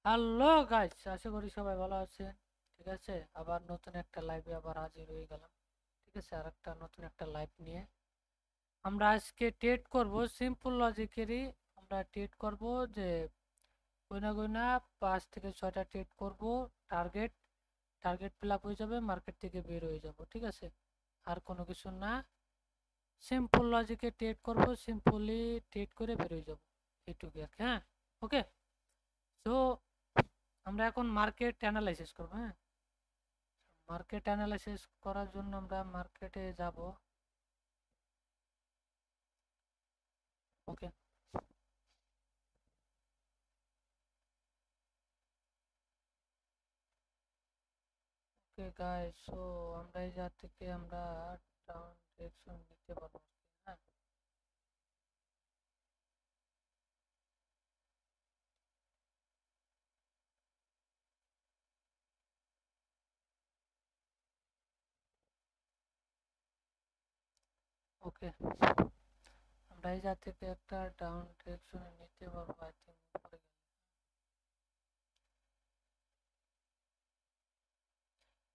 Hello guys, আশা করি সবাই ভালো আছেন। ঠিক আছে, আবার নতুন একটা লাইভে আবার হাজির হয়ে গেলাম। ঠিক আছে, আর একটা নতুন একটা লাইভ নিয়ে আমরা আজকে ট্রেড করব সিম্পল লজিকেরই। আমরা ট্রেড করব যে গইনা গইনা 5 থেকে 6টা ট্রেড করব। টার্গেট টার্গেট ফিল আপ হয়ে যাবে, মার্কেট থেকে বের হয়ে যাব। ঠিক আছে, আর কোনো কিছু না। সিম্পল লজিকে ট্রেড করব, সিম্পলি ট্রেড করে বের হয়ে যাব, এইটুকু আর কি। হ্যাঁ, ওকে। সো আমরা এখন মার্কেট অ্যানালাইসিস করবো। হ্যাঁ, মার্কেট অ্যানালাইসিস করার জন্য আমরা মার্কেটে যাব। ওকে, ওকে গাইস, সো আমরা এই জায়গা থেকে আমরা ডাউন ডিরেকশন নিতে পারবো। হ্যাঁ, ওকে, আমরা এই জায়গা থেকে একটা ডাউন ডিরেকশনে নিতে পারবো। আই থিঙ্ক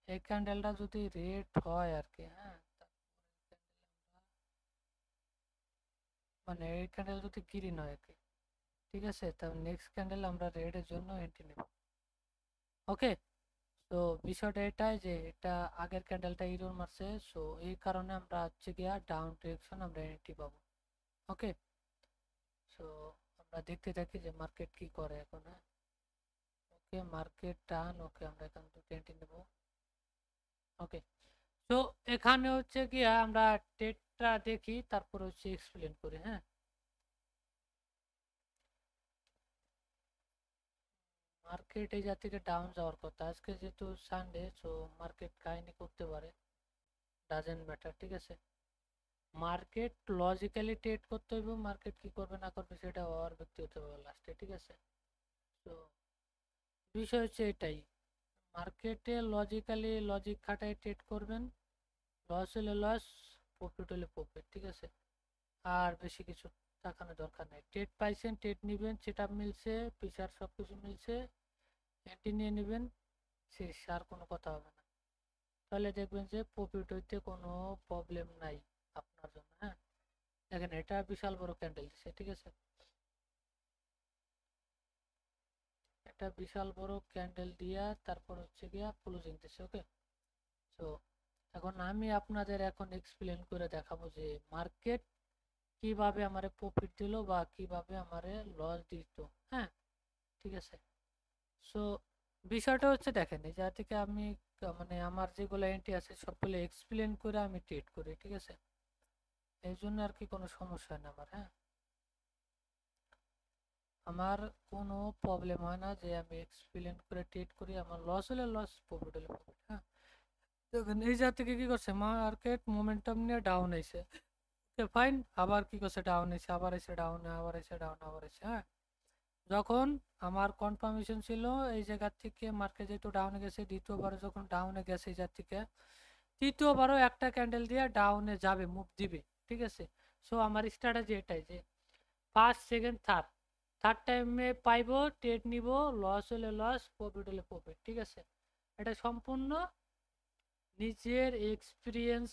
এই ক্যান্ডেলটা যদি রেড হয় আর কি। হ্যাঁ, মানে এই ক্যান্ডেল যদি গ্রিন হয় আর কি। ঠিক আছে, তাহলে নেক্সট ক্যান্ডেল আমরা রেডের জন্য এন্ট্রি নেব। ওকে, তো বিষয়টা এটাই যে এটা আগের ক্যান্ডেলটা ইরোর মারছে, সো এই কারণে আমরা হচ্ছে গিয়া ডাউন ডিরেকশন আমরা এন্ট্রি পাবো। ওকে, সো আমরা দেখতে থাকি যে মার্কেট কি করে এখন। হ্যাঁ, ওকে, মার্কেট ডান। ওকে, আমরা এখান থেকে এন্ট্রি নেব। ওকে, তো এখানে হচ্ছে গিয়া আমরা ট্রেডটা দেখি, তারপর হচ্ছে এক্সপ্লেন করি। হ্যাঁ, মার্কেট এই জায়গা থেকে ডাউন যাওয়ার কথা। আজকে যেহেতু সানডে, সো মার্কেট কাহিনী করতে পারে, ডাজেন্ট ম্যাটার। ঠিক আছে, মার্কেট লজিক্যালি ট্রেড করতে হইব, মার্কেট কি করবে না করবে সেটা ওর ব্যক্তিগত ব্যাপার লাস্টে। ঠিক আছে, তো বিষয় হচ্ছে এটাই, মার্কেটে লজিক্যালি লজিক খাটায় ট্রেড করবেন। লস হলে লস, প্রফিট হলে প্রফিট। ঠিক আছে, আর বেশি কিছু দেখানোর দরকার নেই। ট্রেড পাইছেন, ট্রেড নিবেন, সেট আপ মিলছে, পিসার সব কিছু মিলছে, এন্ট্রি নিয়ে নেবেন, শেষ, আর কোনো কথা হবে না। তাহলে দেখবেন যে প্রফিট হইতে কোনো প্রবলেম নাই আপনার জন্য। হ্যাঁ, দেখেন এটা বিশাল বড় ক্যান্ডেল দিচ্ছে। ঠিক আছে, একটা বিশাল বড় ক্যান্ডেল দিয়া তারপর হচ্ছে গিয়া ক্লোজিং দিচ্ছে। ওকে, তো এখন আমি আপনাদের এখন এক্সপ্লেন করে দেখাবো যে মার্কেট কিভাবে আমারে প্রফিট দিল বা কিভাবে আমারে লস দিত। হ্যাঁ, ঠিক আছে, সো বিষয়টা হচ্ছে দেখেন এই জায়গা থেকে আমি মানে আমার যেগুলো এন্ট্রি আছে সবগুলো এক্সপ্লেন করে আমি ট্রেড করি। ঠিক আছে, এই জন্য আর কি কোনো সমস্যা হয় না আমার। হ্যাঁ, আমার কোনো প্রবলেম হয় না যে আমি এক্সপ্লেন করে ট্রেড করি। আমার লস হলে লস, প্রফিট হলে প্রফিট। হ্যাঁ, দেখেন এই জায়গা থেকে কি করছে, মার্কেট মোমেন্টাম নিয়ে ডাউন হয়েছে। ফাইন, আবার কি করছে, ডাউন হয়েছে, আবার এসে ডাউন, আবার এসে ডাউন, আবার এসে। হ্যাঁ, যখন আমার কনফার্মেশন ছিল এই জায়গা থেকে মার্কেট যেহেতু ডাউনে গেছে, দ্বিতীয়বার যখন ডাউনে গেছে এই জায়গা থেকে, তৃতীয়বারও একটা ক্যান্ডেল দিয়ে ডাউনে যাবে, মুভ দিবে। ঠিক আছে, সো আমার স্ট্র্যাটেজি এটাই যে ফার্স্ট সেকেন্ড থার্ড, থার্ড টাইমে পাইবো, ট্রেড নিব, লস হলে লস, প্রফিট হলে প্রফিট। ঠিক আছে, এটা সম্পূর্ণ নিজের এক্সপিরিয়েন্স,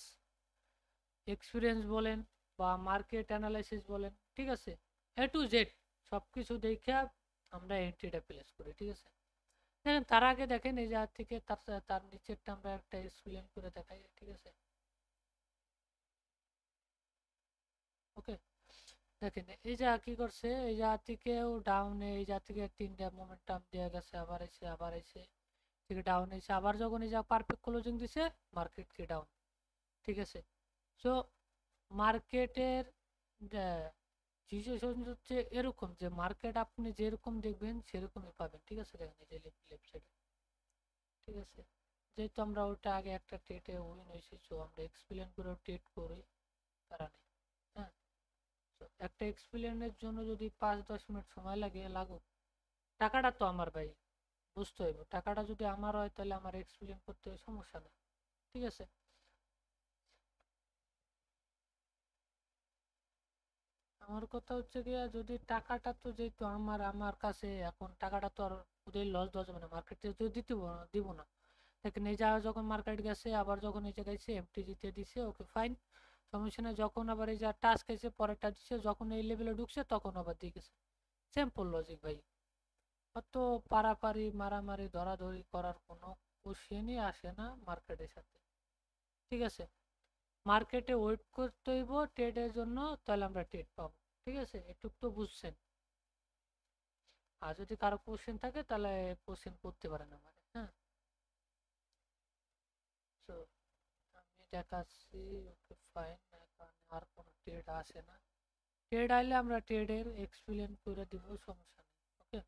এক্সপিরিয়েন্স বলেন বা মার্কেট অ্যানালাইসিস বলেন। ঠিক আছে, এ টু জেড সব কিছু দেখে আমরা এন্ট্রিটা প্লেস করি। ঠিক আছে, দেখেন তার আগে দেখেন এই জায়গা থেকে তার তার নিচেরটা আমরা একটা এক্সপ্লেন করে দেখাই। ঠিক আছে, ওকে, দেখেন এই যা কি করছে, এই যা থেকেও ডাউনে, এই যা থেকে তিনটা মোমেন্টাম দেওয়া গেছে, আবার এসে আবার এসে থেকে ডাউন এসে আবার যখন এই যা পারফেক্ট ক্লোজিং দিছে, মার্কেট কি ডাউন। ঠিক আছে, সো মার্কেটের সিচুয়েশন হচ্ছে এরকম যে মার্কেট আপনি যেরকম দেখবেন সেরকমই পাবেন। ঠিক আছে, দেখেন এই যে লেফট সাইডে। ঠিক আছে, যেহেতু আমরা ওটা আগে একটা ট্রেডে উইন হয়েছি, সো আমরা এক্সপ্লেন করে ট্রেড করি, তারা নেই। হ্যাঁ, তো একটা এক্সপ্লেনের জন্য যদি 5-10 মিনিট সময় লাগে, লাগুক, টাকাটা তো আমার ভাই, বুঝতে হইব। টাকাটা যদি আমার হয় তাহলে আমার এক্সপ্লেন করতে সমস্যা নেই। ঠিক আছে, আমার কথা হচ্ছে গিয়া যদি টাকাটা তো যেহেতু আমার কাছে এখন টাকাটা তো আর ওদের লস দেওয়া যাবে না, মার্কেটে তো দিতে দিব না। দেখেন এই যা যখন মার্কেট গেছে আবার যখন এই জায়গায় এফটি দিতে দিছে, ওকে ফাইন, সমস্যা নেই। যখন আবার এই যা টাস্ক খাইছে পরেরটা দিচ্ছে, যখন এই লেভেলে ঢুকছে তখন আবার দিয়ে গেছে। সিম্পল লজিক ভাই, অত পারাপারি মারামারি ধরাধরি করার কোনো কোশ্চেনই আসে না মার্কেটের সাথে। ঠিক আছে, মার্কেটে ওয়েট করতে হইব ট্রেডের জন্য, তাহলে আমরা ট্রেড পাবো। ঠিক আছে, এটুক তো বুঝছেন। আর যদি কারো কোশ্চেন থাকে তাহলে কোশ্চেন করতে পারেন আমার, হ্যাঁ। তো আমি দেখাচ্ছি, ওকে ফাইন। এখন আর কোনো ট্রেড আসে না, ট্রেড আইলে আমরা ট্রেডের এক্সপ্লেন করে দিব, সমস্যা নেই। ওকে,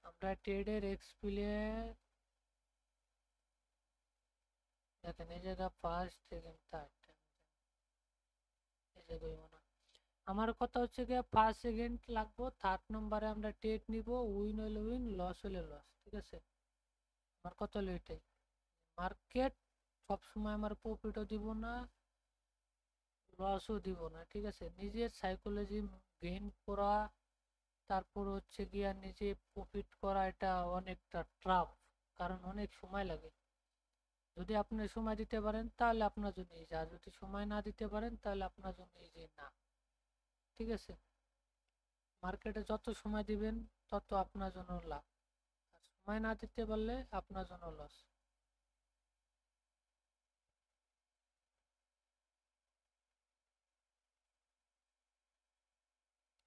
আমরা ট্রেডের এক্সপ্লেন দেখেন এই জায়গা ফার্স্ট সেকেন্ড থার্ড, এই জায়গায় মনে আমার কথা হচ্ছে গিয়ে ফার্স্ট সেকেন্ড লাগবো, থার্ড নম্বরে আমরা ট্রেড নিব, উইন হলে উইন, লস হলে লস। ঠিক আছে, আমার কথা হলো এটাই। মার্কেট সবসময় আমার প্রফিটও দিব না, লসও দিব না। ঠিক আছে, নিজের সাইকোলজি গেইন করা, তারপর হচ্ছে গিয়া নিজে প্রফিট করা, এটা অনেকটা ট্রাফ, কারণ অনেক সময় লাগে। যদি আপনি সময় দিতে পারেন তাহলে আপনার জন্য ইজি, আর যদি সময় না দিতে পারেন তাহলে আপনার জন্য ইজি না। ঠিক আছে, মার্কেটে যত সময় দিবেন তত আপনার জন্য লাভ, আর সময় না দিতে পারলে আপনার জন্য লস।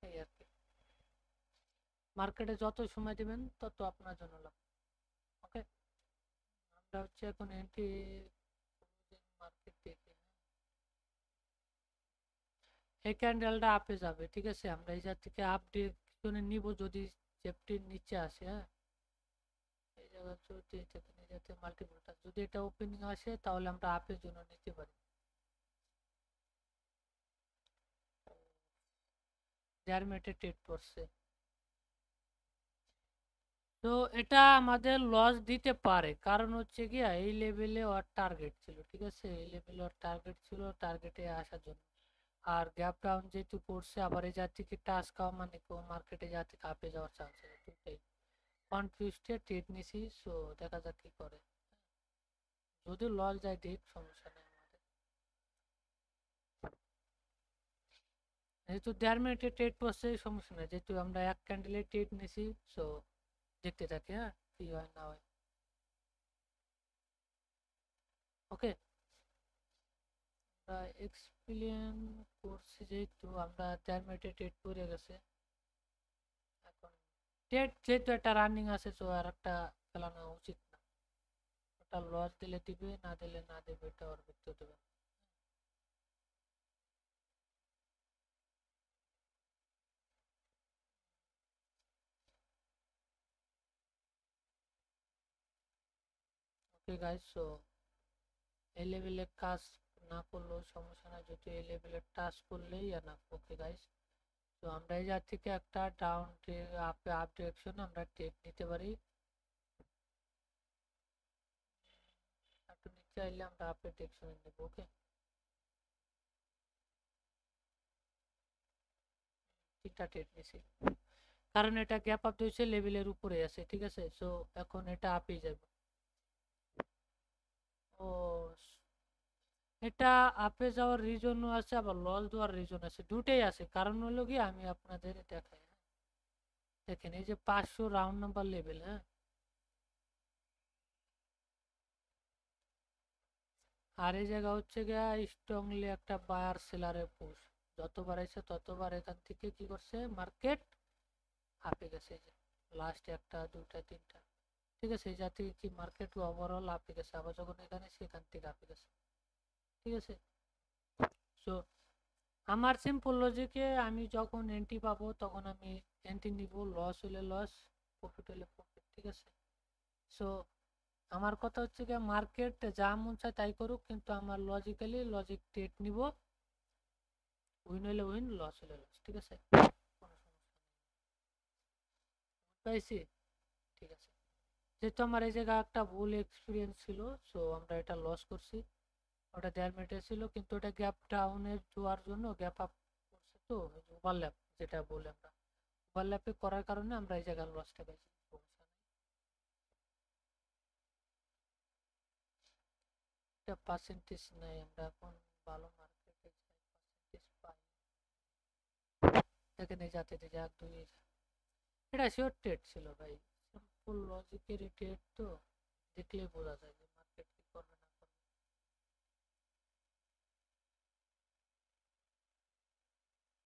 এই আর কি, মার্কেটে যত সময় দিবেন তত আপনার জন্য লাভ। ওকে, আমরা হচ্ছে এখন এন্ট্রি মার্কেট দেখে, এই ক্যান্ডেলটা আপে যাবে। ঠিক আছে, আমরা এই জায়গা থেকে আপ ডিরেকশনে নিব যদি চ্যাপ্টির নিচে আসে, হ্যাঁ। এই জায়গা যদি দেখেন এই জায়গাতে মাল্টিপলটা যদি এটা ওপেনিং আসে তাহলে আমরা আপের জন্য নিতে পারি। দেড় মিনিটে ট্রেড করছে, তো এটা আমাদের লস দিতে পারে, কারণ হচ্ছে গিয়া এই লেভেলে ওর টার্গেট ছিল। ঠিক আছে, এই লেভেলে ওর টার্গেট ছিল, টার্গেটে আসার জন্য। আর গ্যাপ ডাউন যেহেতু করছে, আবার এই জাতি থেকে টাচ খাওয়া মানে মার্কেটে জাতি কাপে যাওয়ার চান্স আছে, দুটাই। কনফিউজড ট্রেড নিছি, সো দেখা যাক কি করে। যদি লস যায় ঠিক, সমস্যা নেই আমাদের, যেহেতু দেড় মিনিটে ট্রেড করছে সমস্যা নেই, যেহেতু আমরা এক ক্যান্ডেলে ট্রেড নিছি। সো দেখতে থাকি, হ্যাঁ, কি হয় না হয়। ওকে, আমরা এক্সপ্লেন করছি যেহেতু আমরা দেড় মিনিটে ট্রেড করে গেছে। এখন ট্রেড যেহেতু একটা রানিং আছে, তো আর একটা ফেলানো উচিত না। ওটা লস দিলে দিবে, না দিলে না দেবে, এটা ওর ব্যক্তিগত ব্যাপার। ওকে গাইস, সো এই লেভেলের কাজ না করলেও সমস্যা না, যদি এই লেভেলের টাচ করলেই না। ওকে গাইস, তো আমরা এই জায়গা থেকে একটা ডাউন আপে আপ ডিরেকশন আমরা টেক নিতে পারি, একটু নিচে আইলে আমরা আপের ডিরেকশনে নেব। ওকে, তিনটা টেক নিছি, কারণ এটা গ্যাপ আপ দিয়েছে লেভেলের উপরে আছে। ঠিক আছে, সো এখন এটা আপেই যাবে। ও, এটা আপে যাওয়ার রিজনও আছে, আবার লস দেওয়ার রিজন আছে, দুটেই আছে। কারণ হলো কি, আমি আপনাদের দেখাই, হ্যাঁ। দেখেন এই যে 500 রাউন্ড নাম্বার লেভেল, হ্যাঁ। আর এই জায়গা হচ্ছে গিয়া স্ট্রংলি একটা বায়ার সেলারের পুশ, যতবার এসে ততবার এখান থেকে কি করছে মার্কেট আপে গেছে। এই যে লাস্ট একটা দুটা তিনটা, ঠিক আছে, এই যা থেকে কি মার্কেট ওভারঅল আপে গেছে, আবার যখন এখানে সেখান থেকে আপে গেছে। ঠিক আছে, সো আমার সিম্পল লজিকে আমি যখন এন্ট্রি পাবো তখন আমি এন্ট্রি নিব, লস হলে লস, প্রফিট হলে প্রফিট। ঠিক আছে, সো আমার কথা হচ্ছে কি, মার্কেট যা মন চায় তাই করুক, কিন্তু আমার লজিক্যালি লজিক ট্রেড নিব, উইন হলে উইন, লস হলে লস। ঠিক আছে, কোনো সমস্যা নেই, পাইছি। ঠিক আছে। যেহেতু আমার এই জায়গায় একটা ভুল এক্সপিরিয়েন্স ছিল, সো আমরা এটা লস করছি। ওটা দেড় মিনিটের ছিল, কিন্তু ওটা গ্যাপ ডাউনে যাওয়ার জন্য গ্যাপ আপ করছে, তো ওভারল্যাপ যেটা বলে আমরা, ওভারল্যাপে করার কারণে আমরা এই জায়গায় লসটা পেয়েছি। সমস্যা নেই, এটা পার্সেন্টেজ নেই, আমরা এখন ভালো মার্কেটে যাই, পার্সেন্টেজ পাই। দেখেন এই যাতে যে যাক দুই, এটা শিওর ট্রেড ছিল ভাই, সিম্পল লজিকের ট্রেড, তো দেখলেই বোঝা যায় যে মার্কেট কি করবে না।